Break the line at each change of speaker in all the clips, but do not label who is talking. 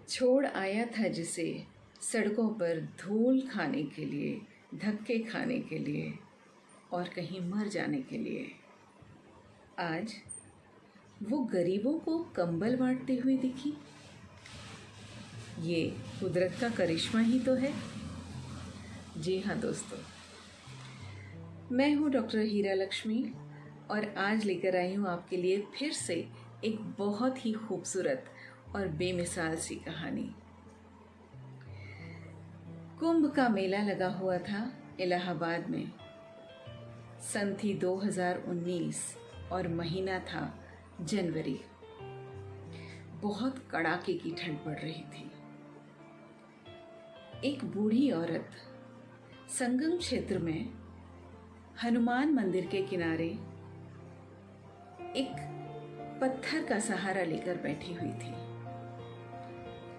छोड़ आया था जिसे सड़कों पर धूल खाने के लिए, धक्के खाने के लिए और कहीं मर जाने के लिए। आज वो गरीबों को कंबल बांटते हुए दिखी। ये कुदरत का करिश्मा ही तो है। जी हाँ दोस्तों, मैं हूँ डॉक्टर हीरा लक्ष्मी और आज लेकर आई हूँ आपके लिए फिर से एक बहुत ही खूबसूरत और बेमिसाल सी कहानी। कुंभ का मेला लगा हुआ था इलाहाबाद में। सन थी 2019 और महीना था जनवरी। बहुत कड़ाके की ठंड पड़ रही थी। एक बूढ़ी औरत संगम क्षेत्र में हनुमान मंदिर के किनारे एक पत्थर का सहारा लेकर बैठी हुई थी।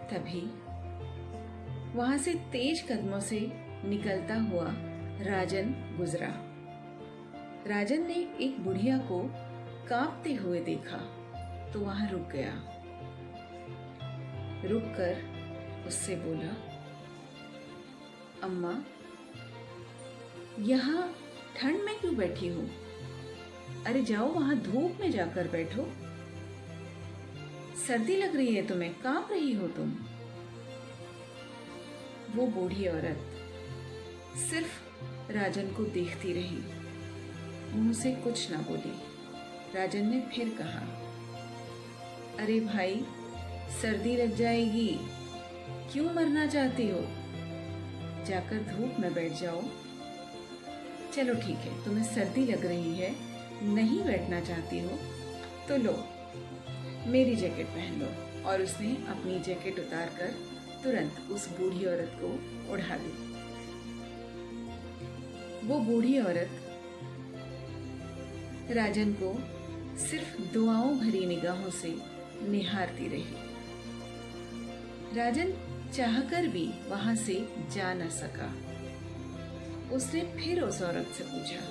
तभी वहां से तेज कदमों से निकलता हुआ राजन गुजरा। राजन ने एक बुढ़िया को कांपते हुए देखा तो वहां रुक गया। रुककर उससे बोला, अम्मा, यहाँ ठंड में क्यों बैठी हो? अरे जाओ वहां धूप में जाकर बैठो। सर्दी लग रही है तुम्हें, कांप रही हो तुम। वो बूढ़ी औरत सिर्फ राजन को देखती रही, मुंह से कुछ ना बोली। राजन ने फिर कहा, अरे भाई, सर्दी लग जाएगी, क्यों मरना चाहती हो? जाकर धूप में बैठ जाओ। चलो ठीक है, तुम्हें सर्दी लग रही है, नहीं बैठना चाहती हो तो लो, मेरी जैकेट पहन लो। और उसने अपनी जैकेट उतारकर तुरंत उस बूढ़ी औरत को उड़ा दी। वो बूढ़ी औरत राजन को सिर्फ दुआओं भरी निगाहों से निहारती रही। राजन चाहकर भी वहां से जा न सका। उसने फिर उस औरत से पूछा,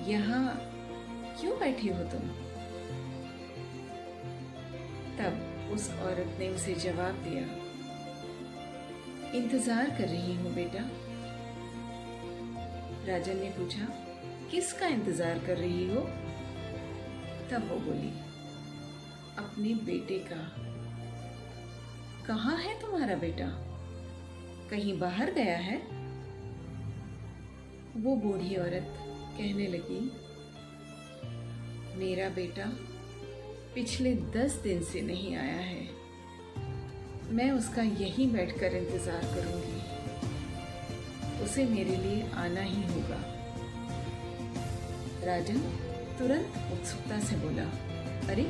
यहाँ क्यों बैठी हो तुम? तब उस औरत ने उसे जवाब दिया, इंतजार कर रही हूं बेटा। राजन ने पूछा, किसका इंतजार कर रही हो? तब वो बोली, अपने बेटे का। कहाँ है तुम्हारा बेटा? कहीं बाहर गया है? वो बूढ़ी औरत कहने लगी, मेरा बेटा पिछले 10 दिन से नहीं आया है। मैं उसका यहीं बैठकर इंतजार करूंगी। उसे मेरे लिए आना ही होगा। राजन तुरंत उत्सुकता से बोला, अरे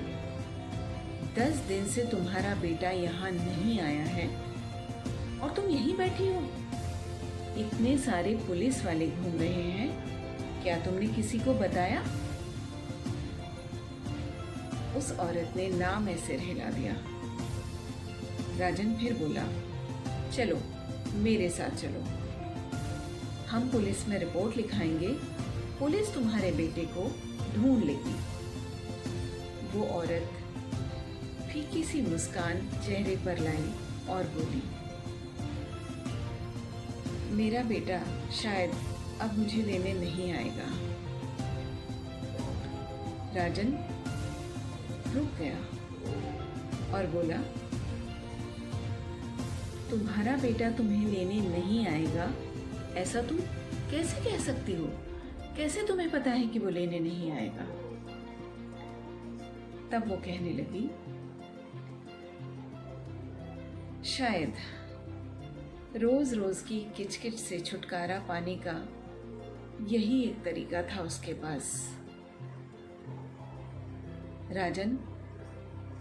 10 दिन से तुम्हारा बेटा यहाँ नहीं आया है और तुम यहीं बैठी हो? इतने सारे पुलिस वाले घूम रहे हैं, क्या तुमने किसी को बताया? उस औरत ने ना में सिर हिला दिया। राजन फिर बोला, चलो मेरे साथ चलो, हम पुलिस में रिपोर्ट लिखाएंगे, पुलिस तुम्हारे बेटे को ढूंढ लेगी। वो औरत फीकी सी मुस्कान चेहरे पर लाई और बोली, मेरा बेटा शायद अब मुझे लेने नहीं आएगा। राजन रुक गया और बोला, तुम्हारा बेटा तुम्हें लेने नहीं आएगा, ऐसा तुम कैसे कह सकती हो? कैसे तुम्हें पता है कि वो लेने नहीं आएगा? तब वो कहने लगी, शायद रोज रोज की किचकिच से छुटकारा पाने का यही एक तरीका था उसके पास। राजन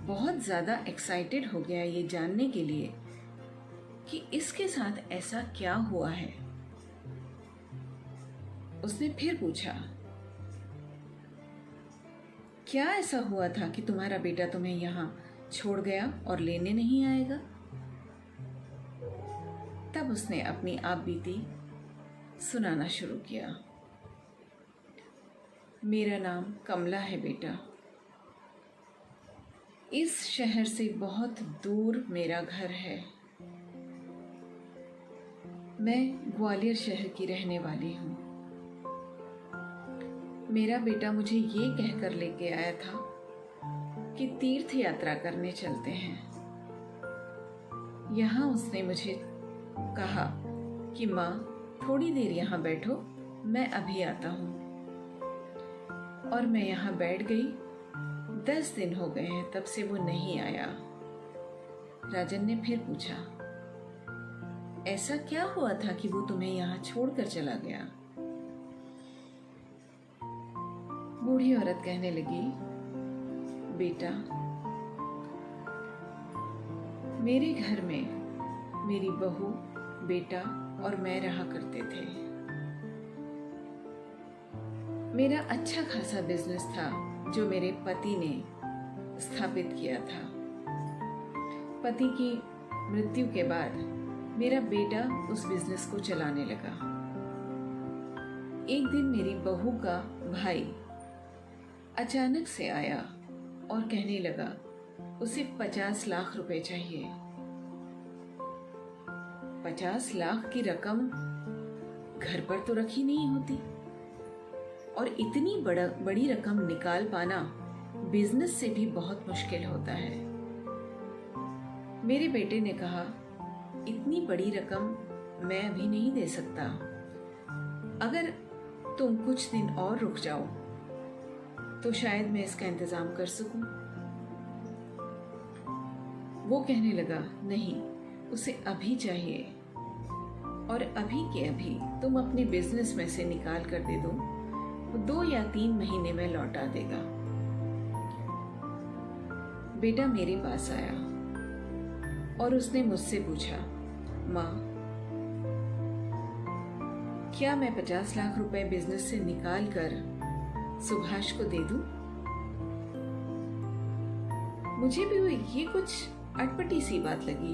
बहुत ज्यादा एक्साइटेड हो गया ये जानने के लिए कि इसके साथ ऐसा क्या हुआ है। उसने फिर पूछा, क्या ऐसा हुआ था कि तुम्हारा बेटा तुम्हें यहाँ छोड़ गया और लेने नहीं आएगा? तब उसने अपनी आपबीती सुनाना शुरू किया। मेरा नाम कमला है बेटा। इस शहर से बहुत दूर मेरा घर है। मैं ग्वालियर शहर की रहने वाली हूँ। मेरा बेटा मुझे ये कहकर लेके आया था कि तीर्थ यात्रा करने चलते हैं। यहाँ उसने मुझे कहा कि माँ थोड़ी देर यहाँ बैठो, मैं अभी आता हूँ। और मैं यहाँ बैठ गई। 10 दिन हो गए हैं तब से वो नहीं आया। राजन ने फिर पूछा, ऐसा क्या हुआ था कि वो तुम्हें यहाँ छोड़कर चला गया? बूढ़ी औरत कहने लगी, बेटा, मेरे घर में मेरी बहू, बेटा और मैं रहा करते थे। मेरा अच्छा खासा बिजनेस था जो मेरे पति ने स्थापित किया था। पति की मृत्यु के बाद मेरा बेटा उस बिजनेस को चलाने लगा। एक दिन मेरी बहू का भाई अचानक से आया और कहने लगा उसे 50 लाख रुपए चाहिए। 50 लाख की रकम घर पर तो रखी नहीं होती, और इतनी बड़ी रकम निकाल पाना बिजनेस से भी बहुत मुश्किल होता है। मेरे बेटे ने कहा, इतनी बड़ी रकम मैं अभी नहीं दे सकता, अगर तुम कुछ दिन और रुक जाओ तो शायद मैं इसका इंतजाम कर सकूं। वो कहने लगा, नहीं, उसे अभी चाहिए, और अभी के अभी तुम अपने बिजनेस में से निकाल कर दे दो, वो 2 या 3 महीने में लौटा देगा। बेटा मेरे पास आया और उसने मुझसे पूछा, माँ, क्या मैं 50 लाख रुपए बिजनेस से निकाल कर सुभाष को दे दूं? मुझे भी ये कुछ अटपटी सी बात लगी।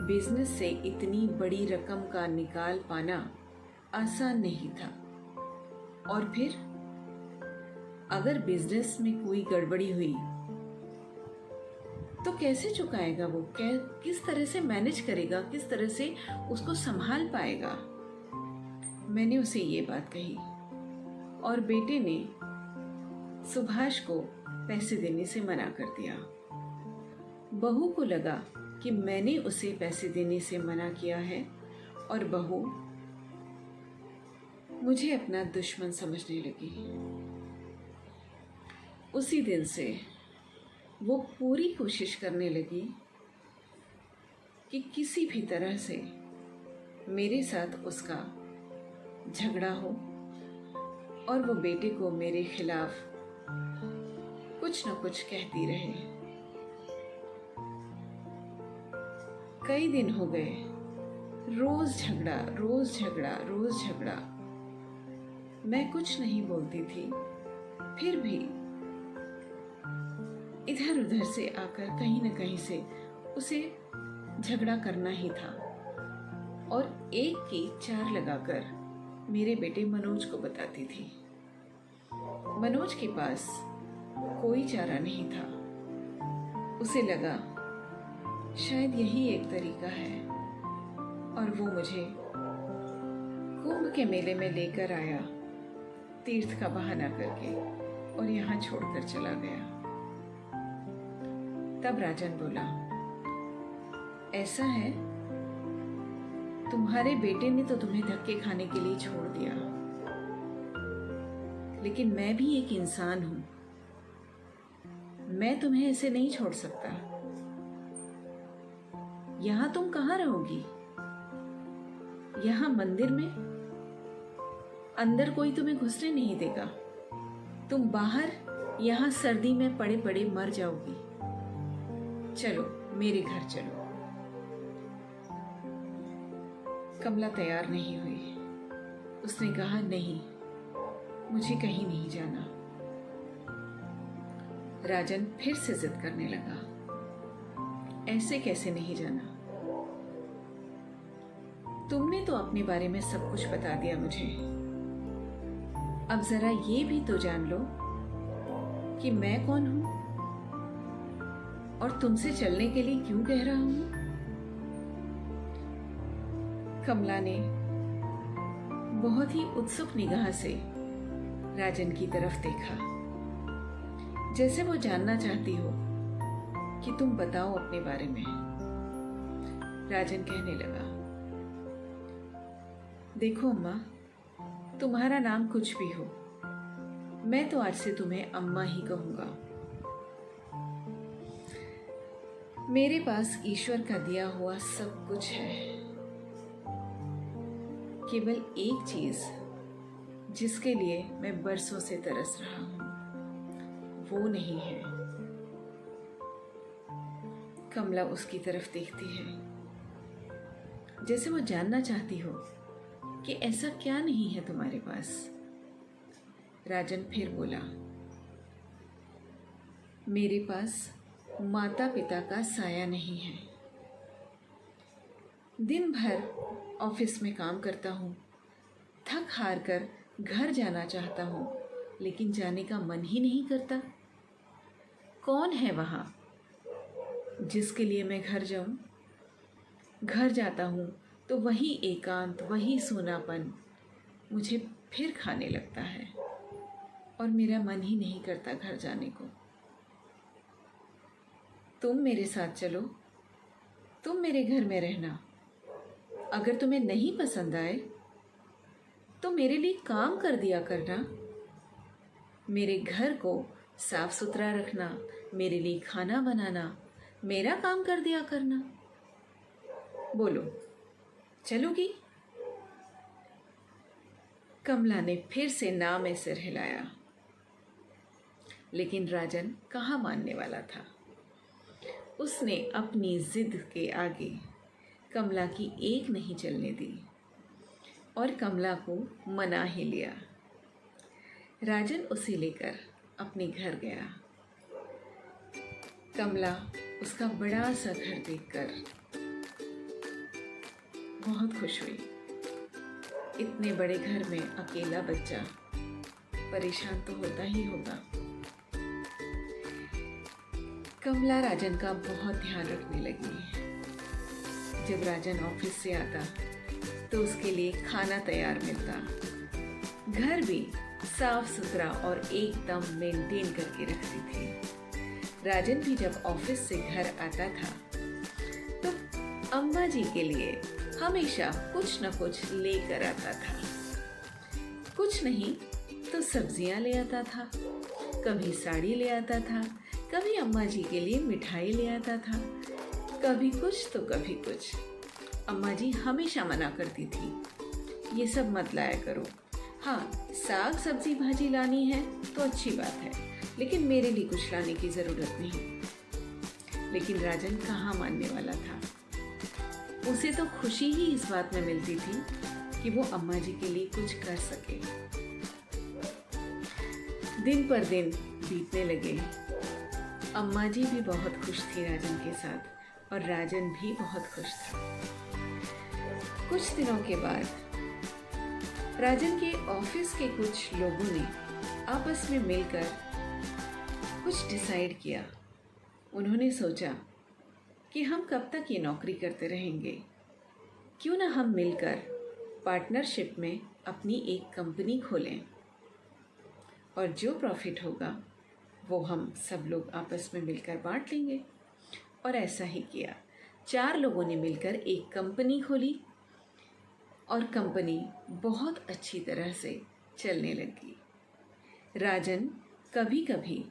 बिजनेस से इतनी बड़ी रकम का निकाल पाना आसान नहीं था, और फिर अगर बिजनेस में कोई गड़बड़ी हुई तो कैसे चुकाएगा वो? किस तरह से मैनेज करेगा? किस तरह से उसको संभाल पाएगा? मैंने उसे ये बात कही, और बेटे ने सुभाष को पैसे देने से मना कर दिया। बहू को लगा कि मैंने उसे पैसे देने से मना किया है, और बहू मुझे अपना दुश्मन समझने लगी। उसी दिन से वो पूरी कोशिश करने लगी कि किसी भी तरह से मेरे साथ उसका झगड़ा हो, और वो बेटे को मेरे खिलाफ कुछ न कुछ कहती रहे। कई दिन हो गए, रोज झगड़ा, रोज झगड़ा, रोज झगड़ा। मैं कुछ नहीं बोलती थी, फिर भी इधर उधर से आकर कहीं न कहीं से उसे झगड़ा करना ही था, और एक की 4 लगाकर मेरे बेटे मनोज को बताती थी। मनोज के पास कोई चारा नहीं था। उसे लगा शायद यही एक तरीका है, और वो मुझे कुंभ के मेले में लेकर आया, तीर्थ का बहाना करके, और यहाँ छोड़कर चला गया। तब राजन बोला, ऐसा है, तुम्हारे बेटे ने तो तुम्हें धक्के खाने के लिए छोड़ दिया, लेकिन मैं भी एक इंसान हूं, मैं तुम्हें ऐसे नहीं छोड़ सकता। यहां तुम कहां रहोगी? यहां मंदिर में अंदर कोई तुम्हें घुसने नहीं देगा। तुम बाहर यहां सर्दी में पड़े पड़े मर जाओगी। चलो मेरे घर चलो। कमला तैयार नहीं हुई। उसने कहा, नहीं, मुझे कहीं नहीं जाना। राजन फिर से जिद करने लगा, ऐसे कैसे नहीं जाना? तुमने तो अपने बारे में सब कुछ बता दिया मुझे, अब जरा ये भी तो जान लो कि मैं कौन हूं। और तुमसे चलने के लिए क्यों कह रहा हूं? कमला ने बहुत ही उत्सुक निगाह से राजन की तरफ देखा, जैसे वो जानना चाहती हो कि तुम बताओ अपने बारे में। राजन कहने लगा, देखो अम्मा, तुम्हारा नाम कुछ भी हो, मैं तो आज से तुम्हें अम्मा ही कहूंगा। मेरे पास ईश्वर का दिया हुआ सब कुछ है। केवल एक चीज जिसके लिए मैं बरसों से तरस रहा हूं, वो नहीं है। कमला उसकी तरफ देखती है, जैसे वो जानना चाहती हो कि ऐसा क्या नहीं है तुम्हारे पास। राजन फिर बोला, मेरे पास माता पिता का साया नहीं है। दिन भर ऑफिस में काम करता हूँ, थक हार कर घर जाना चाहता हूँ, लेकिन जाने का मन ही नहीं करता। कौन है वहाँ जिसके लिए मैं घर जाऊँ? घर जाता हूँ तो वही एकांत, वही सूनापन मुझे फिर खाने लगता है और मेरा मन ही नहीं करता घर जाने को। तुम मेरे साथ चलो, तुम मेरे घर में रहना। अगर तुम्हें नहीं पसंद आए तो मेरे लिए काम कर दिया करना। मेरे घर को साफ सुथरा रखना, मेरे लिए खाना बनाना, मेरा काम कर दिया करना। बोलो, चलोगी? कमला ने फिर से ना में सिर हिलाया, लेकिन राजन कहाँ मानने वाला था। उसने अपनी जिद के आगे कमला की एक नहीं चलने दी और कमला को मना ही लिया। राजन उसे लेकर अपने घर गया। कमला उसका बड़ा सा घर देखकर बहुत खुश हुई। इतने बड़े घर में अकेला बच्चा परेशान तो होता ही होगा। कमला राजन का बहुत ध्यान रखने लगी। जब राजन ऑफिस से आता तो उसके लिए खाना तैयार मिलता, घर भी साफ सुथरा और एकदम मेंटेन करके रखती थी। राजन भी जब ऑफिस से घर आता था तो अम्मा जी के लिए हमेशा कुछ न कुछ लेकर आता था। कुछ नहीं तो सब्जियां ले आता था, कभी साड़ी ले आता था, कभी अम्मा जी के लिए मिठाई ले आता था, कभी कुछ तो कभी कुछ। अम्मा जी हमेशा मना करती थी, ये सब मत लाया करो। हाँ, साग सब्जी भाजी लानी है तो अच्छी बात है, लेकिन मेरे लिए कुछ लाने की ज़रूरत नहीं। लेकिन राजन कहाँ मानने वाला था। उसे तो खुशी ही इस बात में मिलती थी कि वो अम्मा जी के लिए कुछ कर सके। दिन पर दिन बीतने लगे। अम्मा जी भी बहुत खुश थी राजन के साथ और राजन भी बहुत खुश था। कुछ दिनों के बाद राजन के ऑफिस के कुछ लोगों ने आपस में मिलकर कुछ डिसाइड किया। उन्होंने सोचा कि हम कब तक ये नौकरी करते रहेंगे, क्यों ना हम मिलकर पार्टनरशिप में अपनी एक कंपनी खोलें और जो प्रॉफिट होगा वो हम सब लोग आपस में मिलकर बांट लेंगे। और ऐसा ही किया। 4 लोगों ने मिलकर एक कंपनी खोली और कंपनी बहुत अच्छी तरह से चलने लगी। राजन कभी कभी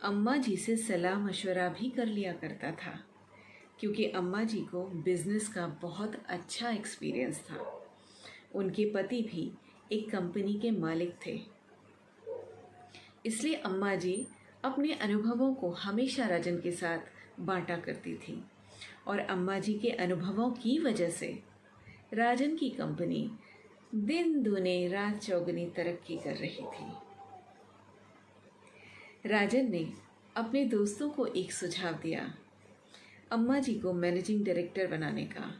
अम्मा जी से सलाह मशवरा भी कर लिया करता था, क्योंकि अम्मा जी को बिजनेस का बहुत अच्छा एक्सपीरियंस था। उनके पति भी एक कंपनी के मालिक थे, इसलिए अम्मा जी अपने अनुभवों को हमेशा राजन के साथ बांटा करती थी और अम्मा जी के अनुभवों की वजह से राजन की कंपनी दिन दूने रात चौगुनी तरक्की कर रही थी। राजन ने अपने दोस्तों को एक सुझाव दिया, अम्मा जी को मैनेजिंग डायरेक्टर बनाने का।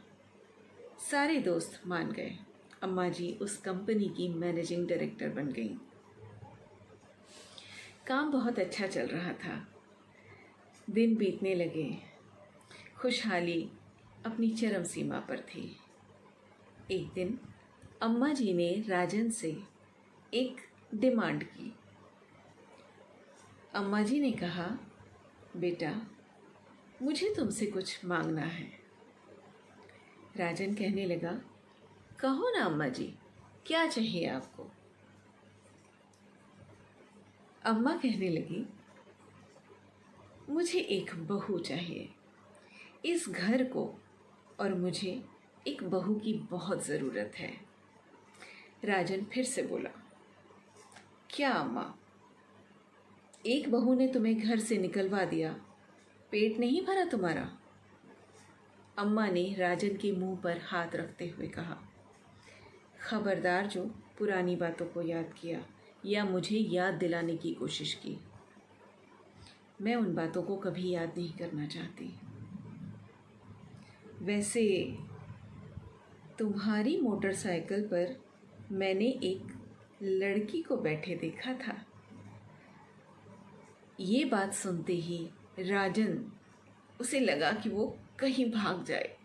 सारे दोस्त मान गए। अम्मा जी उस कंपनी की मैनेजिंग डायरेक्टर बन गई। काम बहुत अच्छा चल रहा था। दिन बीतने लगे। खुशहाली अपनी चरम सीमा पर थी। एक दिन अम्मा जी ने राजन से एक डिमांड की। अम्मा जी ने कहा, बेटा मुझे तुमसे कुछ मांगना है। राजन कहने लगा, कहो ना अम्मा जी, क्या चाहिए आपको। अम्मा कहने लगी, मुझे एक बहू चाहिए। इस घर को और मुझे एक बहू की बहुत ज़रूरत है। राजन फिर से बोला, क्या अम्मा, एक बहू ने तुम्हें घर से निकलवा दिया, पेट नहीं भरा तुम्हारा। अम्मा ने राजन के मुंह पर हाथ रखते हुए कहा, खबरदार जो पुरानी बातों को याद किया या मुझे याद दिलाने की कोशिश की। मैं उन बातों को कभी याद नहीं करना चाहती। वैसे तुम्हारी मोटरसाइकिल पर मैंने एक लड़की को बैठे देखा था। ये बात सुनते ही राजन उसे लगा कि वो कहीं भाग जाए,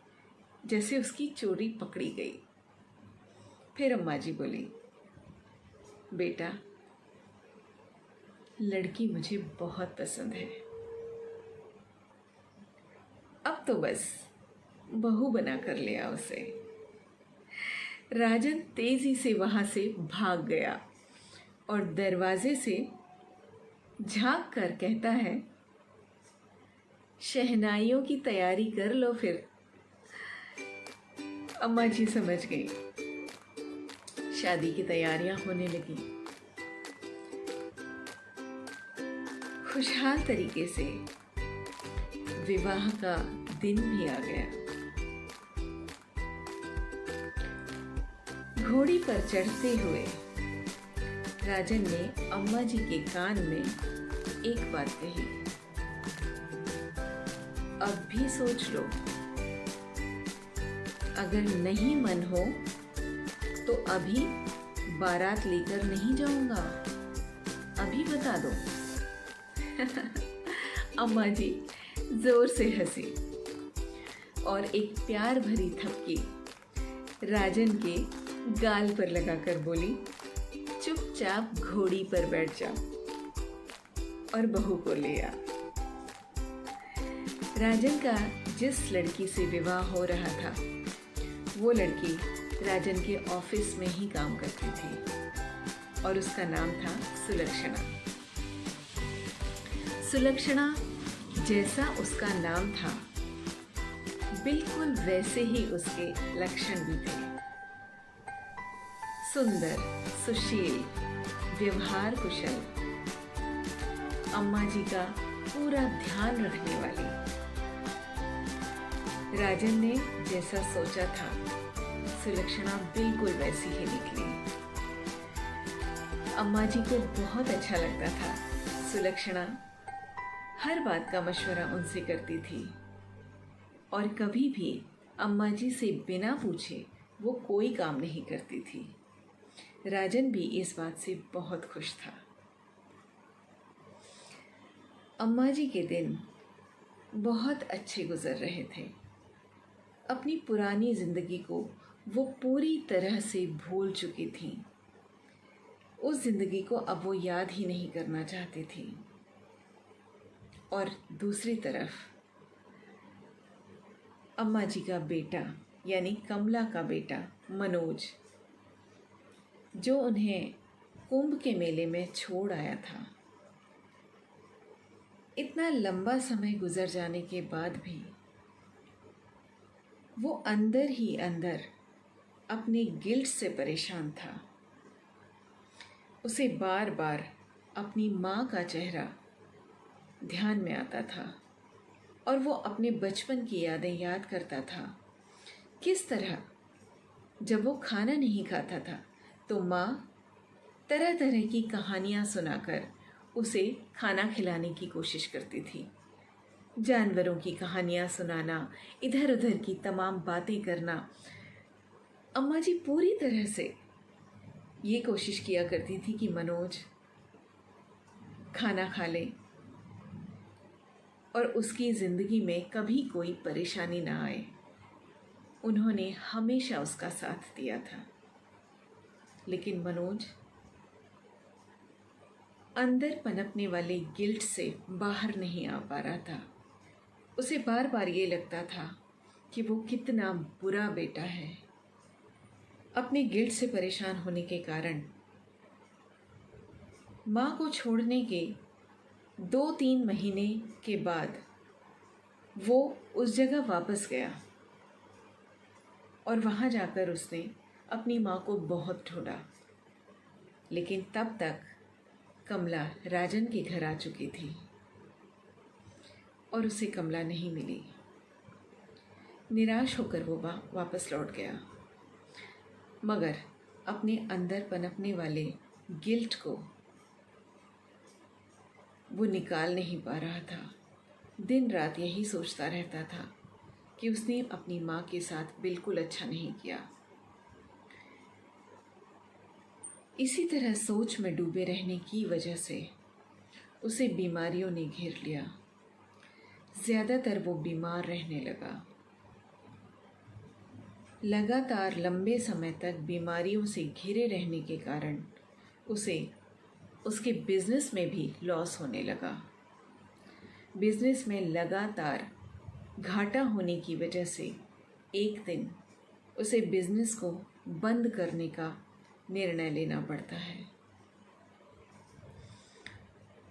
जैसे उसकी चोरी पकड़ी गई। फिर अम्मा जी बोली, बेटा लड़की मुझे बहुत पसंद है, अब तो बस बहू बना कर ले आओ उसे। राजन तेजी से वहां से भाग गया और दरवाजे से झांक कर कहता है, शहनाइयों की तैयारी कर लो फिर। अम्मा जी समझ गई। शादी की तैयारियां होने लगी। खुशहाल तरीके से विवाह का दिन भी आ गया। घोड़ी पर चढ़ते हुए राजन ने अम्मा जी के कान में एक बात कही, अब भी सोच लो, अगर नहीं मन हो तो अभी बारात लेकर नहीं जाऊंगा, अभी बता दो। अम्मा जी जोर से हंसी और एक प्यार भरी थपकी राजन के गाल पर लगाकर बोली, चुपचाप घोड़ी पर बैठ जा और बहू को ले आ। राजन का जिस लड़की से विवाह हो रहा था, वो लड़की राजन के ऑफिस में ही काम करती थी और उसका नाम था सुलक्षणा। सुलक्षणा जैसा उसका नाम था, बिल्कुल वैसे ही उसके लक्षण भी थे। सुंदर, सुशील, व्यवहार कुशल, अम्मा जी का पूरा ध्यान रखने वाली। राजन ने जैसा सोचा था, सुलक्षणा बिल्कुल वैसी ही निकली। अम्मा जी को बहुत अच्छा लगता था। सुलक्षणा हर बात का मशवरा उनसे करती थी और कभी भी अम्मा जी से बिना पूछे वो कोई काम नहीं करती थी। राजन भी इस बात से बहुत खुश था। अम्मा जी के दिन बहुत अच्छे गुजर रहे थे। अपनी पुरानी जिंदगी को वो पूरी तरह से भूल चुकी थीं। उस जिंदगी को अब वो याद ही नहीं करना चाहती थी। और दूसरी तरफ अम्मा जी का बेटा यानी कमला का बेटा मनोज, जो उन्हें कुंभ के मेले में छोड़ आया था, इतना लंबा समय गुजर जाने के बाद भी वो अंदर ही अंदर अपने गिल्ट से परेशान था। उसे बार बार अपनी माँ का चेहरा ध्यान में आता था और वो अपने बचपन की यादें याद करता था। किस तरह जब वो खाना नहीं खाता था तो माँ तरह तरह की कहानियाँ सुनाकर उसे खाना खिलाने की कोशिश करती थी। जानवरों की कहानियाँ सुनाना, इधर उधर की तमाम बातें करना। अम्मा जी पूरी तरह से ये कोशिश किया करती थी कि मनोज खाना खा ले। और उसकी ज़िंदगी में कभी कोई परेशानी ना आए। उन्होंने हमेशा उसका साथ दिया था। लेकिन मनोज अंदर पनपने वाले गिल्ट से बाहर नहीं आ पा रहा था। उसे बार बार ये लगता था कि वो कितना बुरा बेटा है। अपने गिल्ट से परेशान होने के कारण माँ को छोड़ने के 2-3 महीने के बाद वो उस जगह वापस गया और वहाँ जाकर उसने अपनी माँ को बहुत ढूंढा। लेकिन तब तक कमला राजन के घर आ चुकी थी और उसे कमला नहीं मिली। निराश होकर वो वापस लौट गया, मगर अपने अंदर पनपने वाले गिल्ट को वो निकाल नहीं पा रहा था। दिन रात यही सोचता रहता था कि उसने अपनी माँ के साथ बिल्कुल अच्छा नहीं किया। इसी तरह सोच में डूबे रहने की वजह से उसे बीमारियों ने घेर लिया। ज़्यादातर वो बीमार रहने लगा। लगातार लंबे समय तक बीमारियों से घिरे रहने के कारण उसे उसके बिजनेस में भी लॉस होने लगा। बिजनेस में लगातार घाटा होने की वजह से एक दिन उसे बिजनेस को बंद करने का निर्णय लेना पड़ता है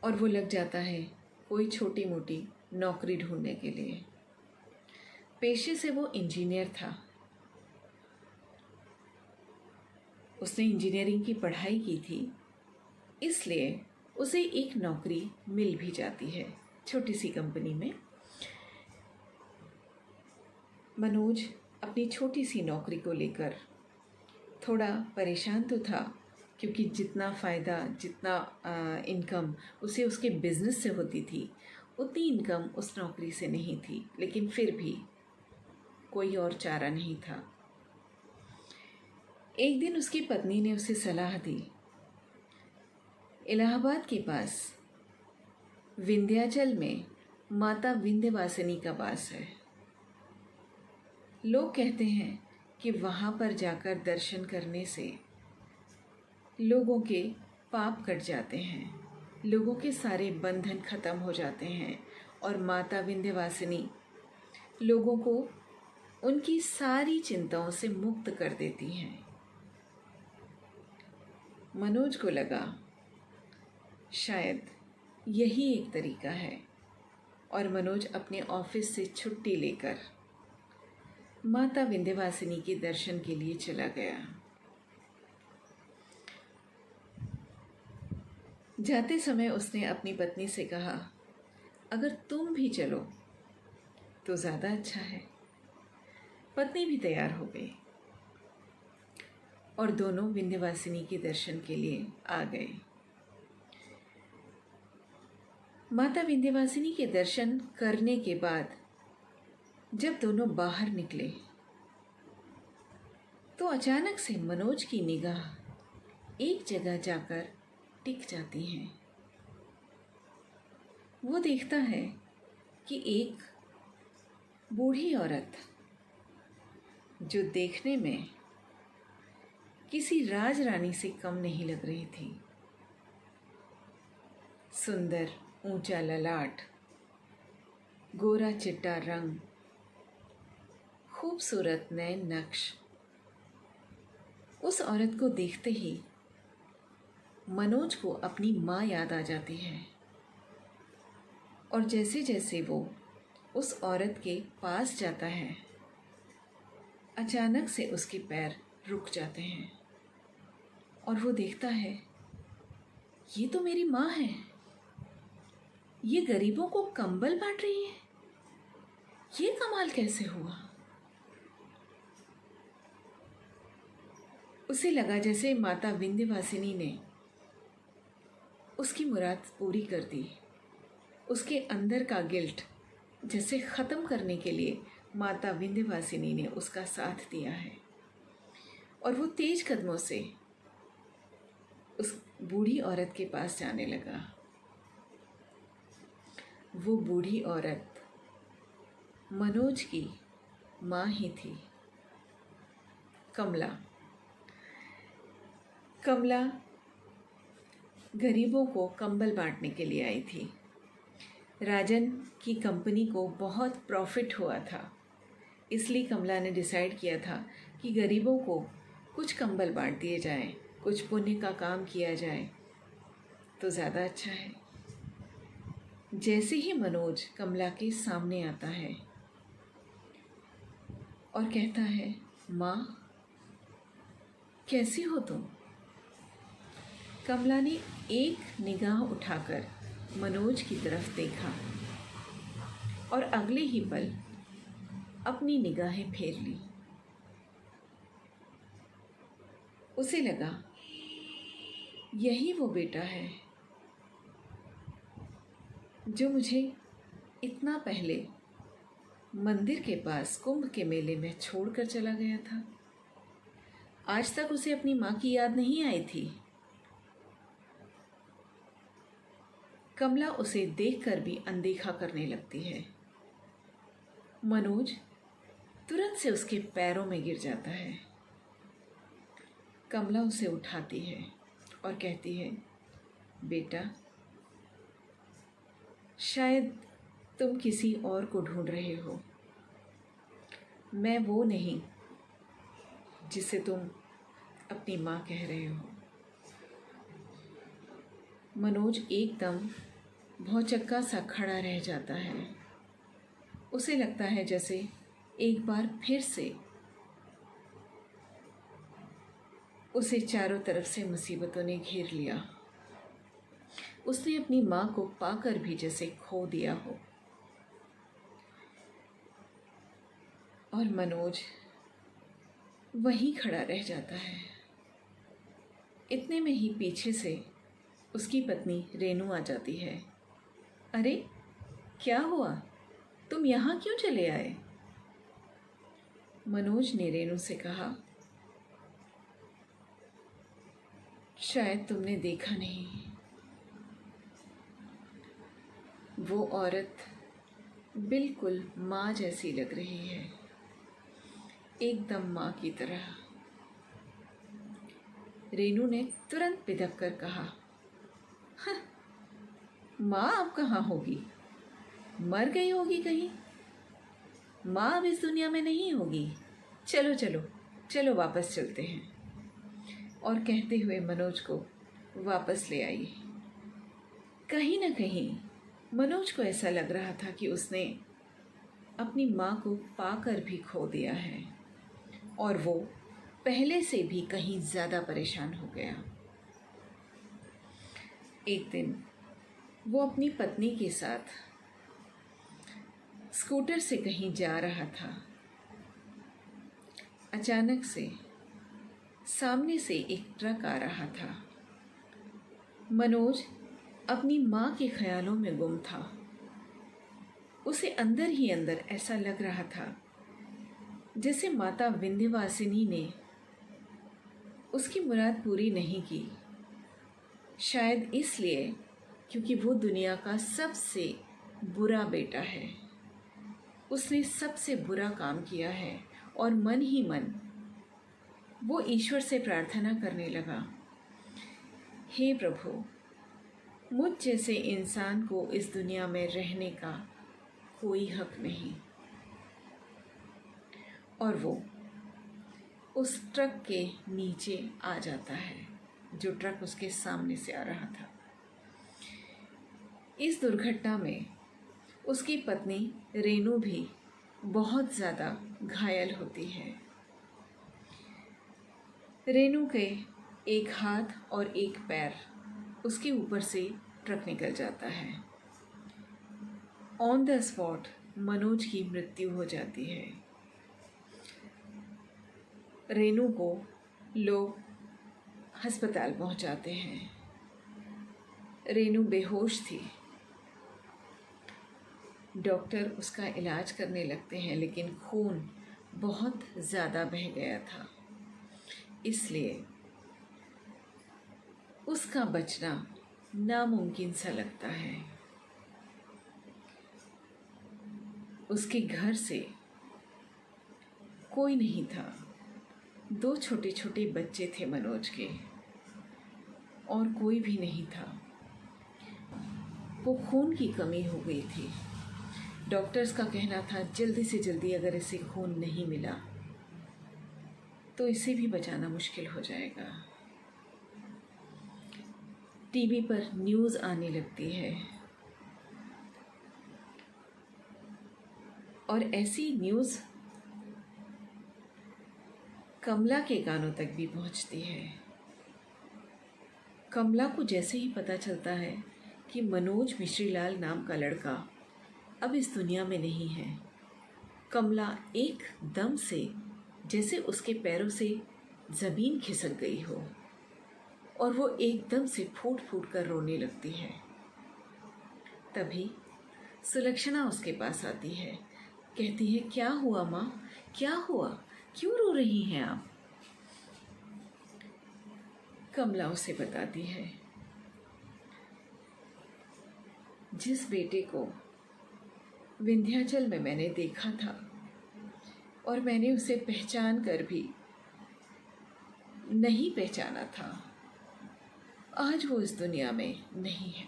और वो लग जाता है कोई छोटी मोटी नौकरी ढूंढने के लिए। पेशे से वो इंजीनियर था। उसने इंजीनियरिंग की पढ़ाई की थी, इसलिए उसे एक नौकरी मिल भी जाती है छोटी सी कंपनी में। मनोज अपनी छोटी सी नौकरी को लेकर थोड़ा परेशान तो था, क्योंकि जितना फ़ायदा, जितना इनकम उसे उसके बिज़नेस से होती थी, उतनी इनकम उस नौकरी से नहीं थी। लेकिन फिर भी कोई और चारा नहीं था। एक दिन उसकी पत्नी ने उसे सलाह दी, इलाहाबाद के पास विंध्याचल में माता विंध्यवासिनी का वास है। लोग कहते हैं कि वहाँ पर जाकर दर्शन करने से लोगों के पाप कट जाते हैं, लोगों के सारे बंधन खत्म हो जाते हैं और माता विंध्यवासिनी लोगों को उनकी सारी चिंताओं से मुक्त कर देती हैं। मनोज को लगा शायद यही एक तरीका है और मनोज अपने ऑफिस से छुट्टी लेकर माता विंध्यवासिनी के दर्शन के लिए चला गया। जाते समय उसने अपनी पत्नी से कहा, अगर तुम भी चलो तो ज़्यादा अच्छा है। पत्नी भी तैयार हो गई और दोनों विंध्यवासिनी के दर्शन के लिए आ गए। माता विंध्यवासिनी के दर्शन करने के बाद जब दोनों बाहर निकले तो अचानक से मनोज की निगाह एक जगह जाकर टिक जाती है। वो देखता है कि एक बूढ़ी औरत, जो देखने में किसी राजरानी से कम नहीं लग रही थी, सुंदर ऊंचा ललाट, गोरा चिट्टा रंग, खूबसूरत नैन नक्श, उस औरत को देखते ही मनोज को अपनी माँ याद आ जाती है। और जैसे जैसे वो उस औरत के पास जाता है, अचानक से उसके पैर रुक जाते हैं और वो देखता है, ये तो मेरी माँ है। ये गरीबों को कंबल बांट रही है। ये कमाल कैसे हुआ? उसे लगा जैसे माता विंध्यवासिनी ने उसकी मुराद पूरी कर दी। उसके अंदर का गिल्ट जैसे ख़त्म करने के लिए माता विंध्यवासिनी ने उसका साथ दिया है और वो तेज कदमों से उस बूढ़ी औरत के पास जाने लगा। वो बूढ़ी औरत मनोज की माँ ही थी, कमला। कमला गरीबों को कंबल बांटने के लिए आई थी। राजन की कंपनी को बहुत प्रॉफिट हुआ था, इसलिए कमला ने डिसाइड किया था कि गरीबों को कुछ कंबल बांट दिए जाएं, कुछ पुण्य का काम किया जाए तो ज़्यादा अच्छा है। जैसे ही मनोज कमला के सामने आता है और कहता है, माँ कैसी हो तुम? कमला ने एक निगाह उठाकर मनोज की तरफ देखा और अगले ही पल अपनी निगाहें फेर ली। उसे लगा यही वो बेटा है जो मुझे इतना पहले मंदिर के पास कुंभ के मेले में छोड़कर चला गया था। आज तक उसे अपनी माँ की याद नहीं आई थी। कमला उसे देखकर भी अनदेखा करने लगती है। मनोज तुरंत से उसके पैरों में गिर जाता है। कमला उसे उठाती है और कहती है, बेटा शायद तुम किसी और को ढूंढ रहे हो, मैं वो नहीं जिसे तुम अपनी माँ कह रहे हो। मनोज एकदम भौचक्का सा खड़ा रह जाता है। उसे लगता है जैसे एक बार फिर से उसे चारों तरफ से मुसीबतों ने घेर लिया। उसने अपनी माँ को पाकर भी जैसे खो दिया हो। और मनोज वहीं खड़ा रह जाता है। इतने में ही पीछे से उसकी पत्नी रेनू आ जाती है। अरे क्या हुआ, तुम यहाँ क्यों चले आए? मनोज ने रेनू से कहा, शायद तुमने देखा नहीं, वो औरत बिल्कुल माँ जैसी लग रही है, एकदम माँ की तरह। रेनू ने तुरंत बिदक कर कहा, हाँ, माँ अब कहाँ होगी? मर गई होगी कहीं। माँ अब इस दुनिया में नहीं होगी। चलो चलो चलो वापस चलते हैं। और कहते हुए मनोज को वापस ले आई। कहीं ना कहीं मनोज को ऐसा लग रहा था कि उसने अपनी माँ को पाकर भी खो दिया है और वो पहले से भी कहीं ज़्यादा परेशान हो गया। एक दिन वो अपनी पत्नी के साथ स्कूटर से कहीं जा रहा था। अचानक से सामने से एक ट्रक आ रहा था। मनोज अपनी माँ के ख्यालों में गुम था। उसे अंदर ही अंदर ऐसा लग रहा था जैसे माता विंध्यवासिनी ने उसकी मुराद पूरी नहीं की। शायद इसलिए क्योंकि वो दुनिया का सबसे बुरा बेटा है। उसने सबसे बुरा काम किया है और मन ही मन वो ईश्वर से प्रार्थना करने लगा, हे प्रभु, मुझ जैसे इंसान को इस दुनिया में रहने का कोई हक नहीं। और वो उस ट्रक के नीचे आ जाता है जो ट्रक उसके सामने से आ रहा था। इस दुर्घटना में उसकी पत्नी रेनू भी बहुत ज़्यादा घायल होती है। रेनू के एक हाथ और एक पैर उसके ऊपर से ट्रक निकल जाता है। ऑन द स्पॉट मनोज की मृत्यु हो जाती है। रेनू को लोग अस्पताल पहुंचाते हैं। रेनू बेहोश थी। डॉक्टर उसका इलाज करने लगते हैं, लेकिन खून बहुत ज़्यादा बह गया था, इसलिए उसका बचना नामुमकिन सा लगता है। उसके घर से कोई नहीं था। 2 छोटे छोटे बच्चे थे मनोज के, और कोई भी नहीं था। वो खून की कमी हो गई थी। डॉक्टर्स का कहना था जल्दी से जल्दी अगर इसे खून नहीं मिला तो इसे भी बचाना मुश्किल हो जाएगा। टीवी पर न्यूज़ आने लगती है और ऐसी न्यूज़ कमला के कानों तक भी पहुंचती है। कमला को जैसे ही पता चलता है कि मनोज मिश्रीलाल नाम का लड़का अब इस दुनिया में नहीं है, कमला एकदम से जैसे उसके पैरों से ज़मीन खिसक गई हो और वो एकदम से फूट फूट कर रोने लगती है। तभी सुलक्षणा उसके पास आती है, कहती है, क्या हुआ माँ, क्या हुआ, क्यों रो रही हैं आप? कमला उसे बताती है, जिस बेटे को विंध्याचल में मैंने देखा था और मैंने उसे पहचान कर भी नहीं पहचाना था, आज वो इस दुनिया में नहीं है।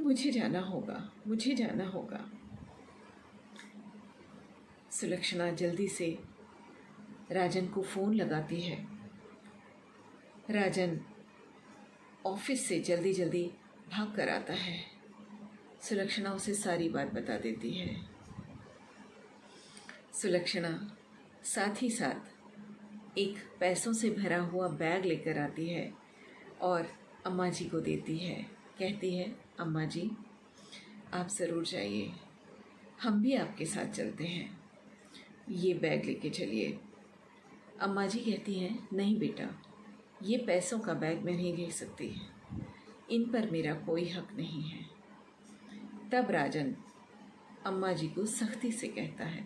मुझे जाना होगा, मुझे जाना होगा। सुलक्षणा जल्दी से राजन को फ़ोन लगाती है। राजन ऑफिस से जल्दी जल्दी भाग कर आता है। सुलक्षणा उसे सारी बात बता देती है। सुलक्षणा साथ ही साथ एक पैसों से भरा हुआ बैग लेकर आती है और अम्मा जी को देती है। कहती है, अम्मा जी आप ज़रूर जाइए, हम भी आपके साथ चलते हैं, ये बैग लेके चलिए। अम्मा जी कहती हैं, नहीं बेटा, ये पैसों का बैग मैं नहीं ले सकती, इन पर मेरा कोई हक नहीं है। तब राजन अम्मा जी को सख्ती से कहता है,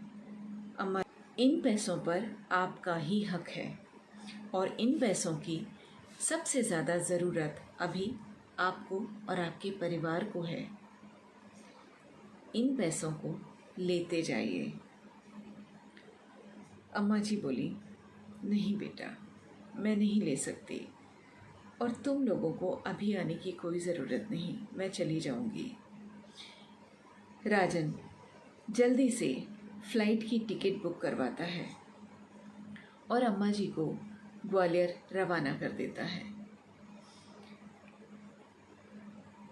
अम्मा, इन पैसों पर आपका ही हक है और इन पैसों की सबसे ज़्यादा ज़रूरत अभी आपको और आपके परिवार को है। इन पैसों को लेते जाइए। अम्मा जी बोली, नहीं बेटा, मैं नहीं ले सकती और तुम लोगों को अभी आने की कोई ज़रूरत नहीं, मैं चली जाऊंगी। राजन जल्दी से फ़्लाइट की टिकट बुक करवाता है और अम्मा जी को ग्वालियर रवाना कर देता है।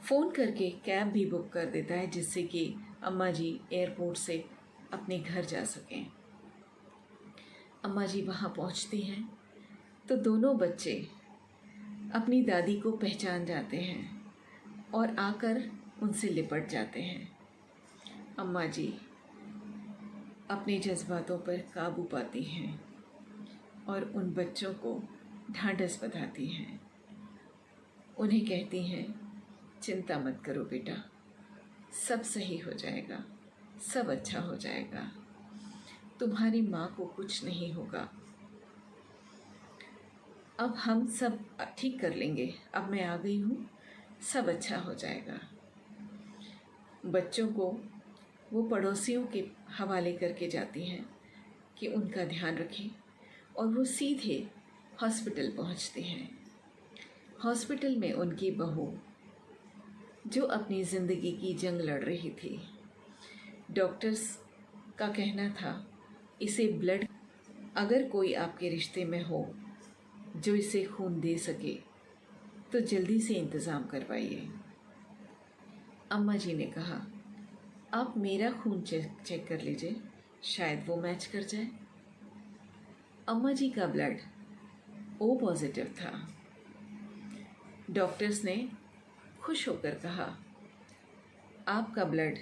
फ़ोन करके कैब भी बुक कर देता है जिससे कि अम्मा जी एयरपोर्ट से अपने घर जा सकें। अम्मा जी वहाँ पहुँचती हैं तो दोनों बच्चे अपनी दादी को पहचान जाते हैं और आकर उनसे लिपट जाते हैं। अम्मा जी अपने जज्बातों पर काबू पाती हैं और उन बच्चों को ढांढस बंधाती हैं। उन्हें कहती हैं, चिंता मत करो बेटा, सब सही हो जाएगा, सब अच्छा हो जाएगा, तुम्हारी माँ को कुछ नहीं होगा, अब हम सब ठीक कर लेंगे, अब मैं आ गई हूँ, सब अच्छा हो जाएगा। बच्चों को वो पड़ोसियों के हवाले करके जाती हैं कि उनका ध्यान रखें और वो सीधे हॉस्पिटल पहुँचते हैं। हॉस्पिटल में उनकी बहू जो अपनी ज़िंदगी की जंग लड़ रही थी, डॉक्टर्स का कहना था इसे ब्लड, अगर कोई आपके रिश्ते में हो जो इसे खून दे सके तो जल्दी से इंतज़ाम करवाइए। अम्मा जी ने कहा, आप मेरा खून चेक कर लीजिए, शायद वो मैच कर जाए। अम्मा जी का ब्लड ओ पॉजिटिव था। डॉक्टर्स ने खुश होकर कहा, आपका ब्लड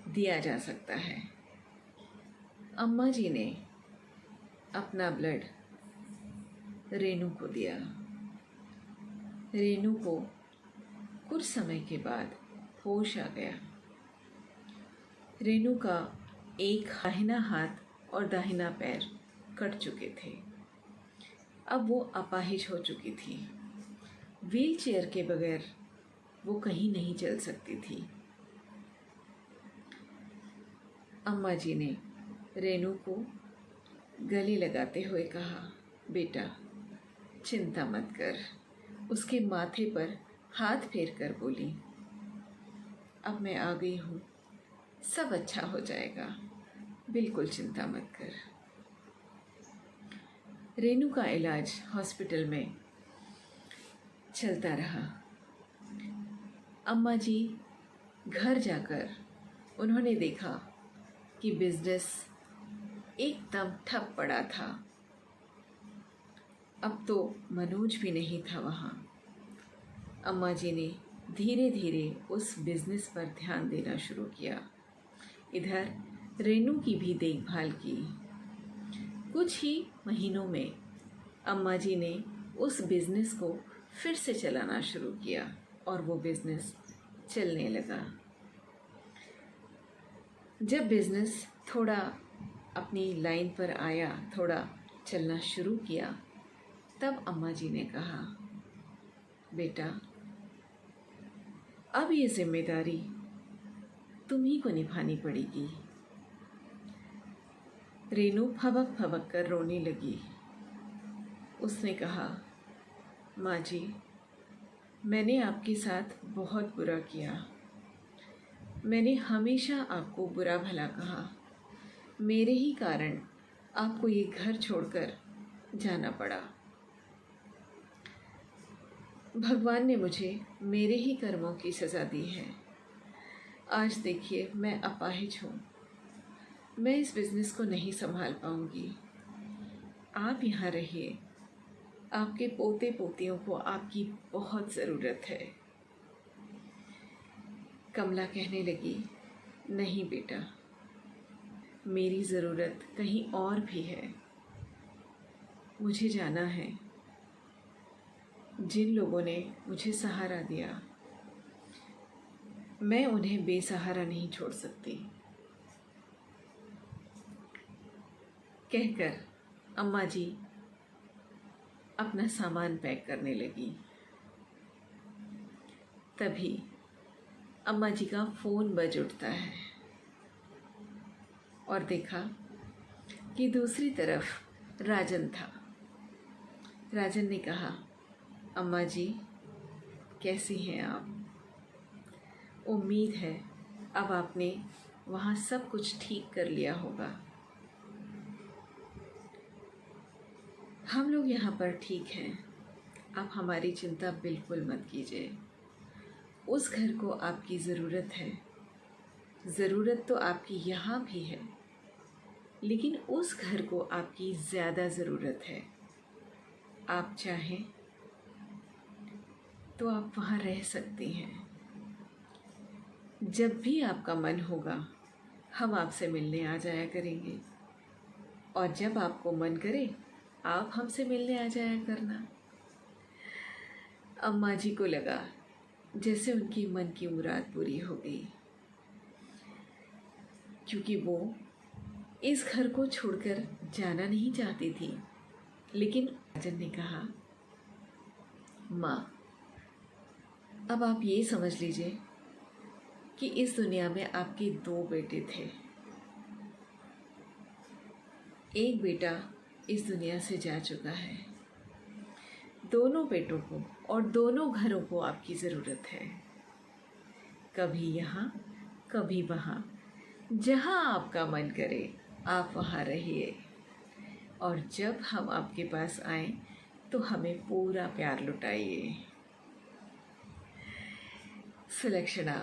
दिया जा सकता है। अम्मा जी ने अपना ब्लड रेनू को दिया। रेनू को कुछ समय के बाद होश आ गया। रेनू का एक दाहिना हाथ और दाहिना पैर कट चुके थे। अब वो अपाहिज हो चुकी थी। व्हील चेयर के बगैर वो कहीं नहीं चल सकती थी। अम्मा जी ने रेनू को गले लगाते हुए कहा, बेटा चिंता मत कर। उसके माथे पर हाथ फेर कर बोली, अब मैं आ गई हूँ, सब अच्छा हो जाएगा, बिल्कुल चिंता मत कर। रेनू का इलाज हॉस्पिटल में चलता रहा। अम्मा जी घर जाकर उन्होंने देखा कि बिजनेस एकदम ठप पड़ा था। अब तो मनोज भी नहीं था वहाँ। अम्मा जी ने धीरे धीरे उस बिजनेस पर ध्यान देना शुरू किया। इधर रेनू की भी देखभाल की। कुछ ही महीनों में अम्मा जी ने उस बिजनेस को फिर से चलाना शुरू किया और वो बिजनेस चलने लगा। जब बिजनेस थोड़ा अपनी लाइन पर आया, थोड़ा चलना शुरू किया, तब अम्मा जी ने कहा, बेटा अब ये जिम्मेदारी तुम्ही को निभानी पड़ेगी। रेनू फबक फबक कर रोने लगी। उसने कहा, माँ जी मैंने आपके साथ बहुत बुरा किया। मैंने हमेशा आपको बुरा भला कहा। मेरे ही कारण आपको ये घर छोड़कर जाना पड़ा। भगवान ने मुझे मेरे ही कर्मों की सज़ा दी है। आज देखिए मैं अपाहिज हूँ, मैं इस बिज़नेस को नहीं संभाल पाऊँगी। आप यहाँ रहिए, आपके पोते पोतियों को आपकी बहुत ज़रूरत है। कमला कहने लगी, नहीं बेटा, मेरी ज़रूरत कहीं और भी है। मुझे जाना है। जिन लोगों ने मुझे सहारा दिया, मैं उन्हें बेसहारा नहीं छोड़ सकती। कहकर अम्मा जी अपना सामान पैक करने लगी। तभी अम्मा जी का फ़ोन बज उठता है और देखा कि दूसरी तरफ राजन था। राजन ने कहा, अम्मा जी कैसी हैं आप? उम्मीद है अब आपने वहाँ सब कुछ ठीक कर लिया होगा। हम लोग यहाँ पर ठीक हैं, आप हमारी चिंता बिल्कुल मत कीजिए। उस घर को आपकी ज़रूरत है, ज़रूरत तो आपकी यहाँ भी है, लेकिन उस घर को आपकी ज़्यादा ज़रूरत है। आप चाहें तो आप वहाँ रह सकती हैं। जब भी आपका मन होगा हम आपसे मिलने आ जाया करेंगे, और जब आपको मन करे आप हमसे मिलने आ जाया करना। अम्मा जी को लगा जैसे उनकी मन की मुराद पूरी हो गई, क्योंकि वो इस घर को छोड़कर जाना नहीं चाहती थी। लेकिन राजन ने कहा, माँ अब आप ये समझ लीजिए कि इस दुनिया में आपके 2 बेटे थे। एक बेटा इस दुनिया से जा चुका है। दोनों बेटों को और दोनों घरों को आपकी ज़रूरत है। कभी यहाँ कभी वहाँ, जहाँ आपका मन करे आप वहाँ रहिए, और जब हम आपके पास आएं तो हमें पूरा प्यार लुटाइए। सुलक्षणा,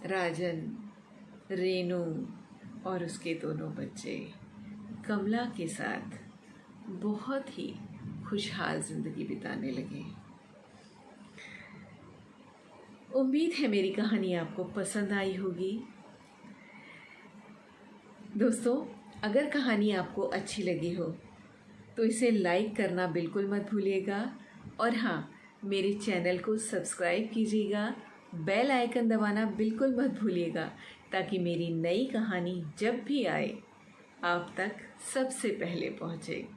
राजन, रेनू और उसके दोनों बच्चे कमला के साथ बहुत ही खुशहाल ज़िंदगी बिताने लगे। उम्मीद है मेरी कहानी आपको पसंद आई होगी। दोस्तों, अगर कहानी आपको अच्छी लगी हो तो इसे लाइक करना बिल्कुल मत भूलिएगा, और हाँ, मेरे चैनल को सब्सक्राइब कीजिएगा, बेल आइकन दबाना बिल्कुल मत भूलिएगा, ताकि मेरी नई कहानी जब भी आए आप तक सबसे पहले पहुँचे।